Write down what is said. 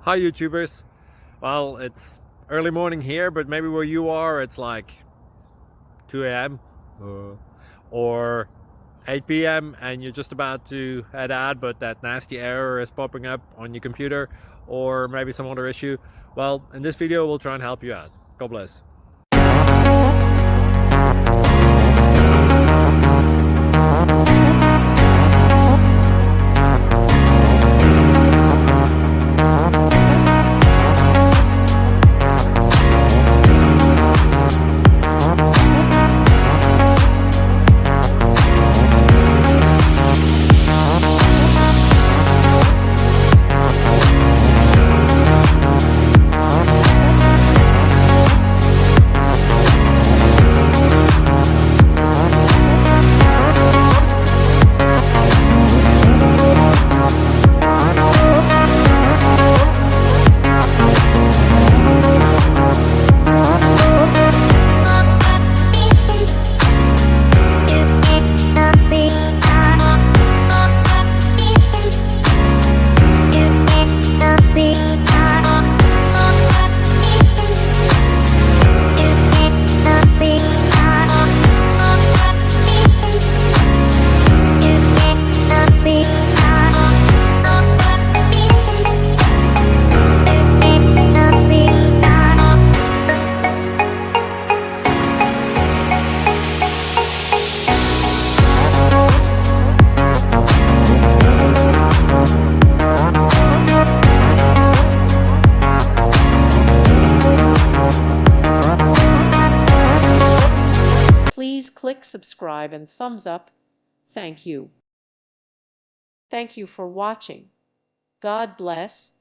Hi YouTubers. Well, it's early morning here, but maybe where you are it's like 2 a.m. Or 8 p.m. and you're just about to head out, but that nasty error is popping up on your computer, or maybe some other issue. Well, in this video we'll try and help you out. God bless. Please click subscribe and thumbs up. Thank you. Thank you for watching. God bless.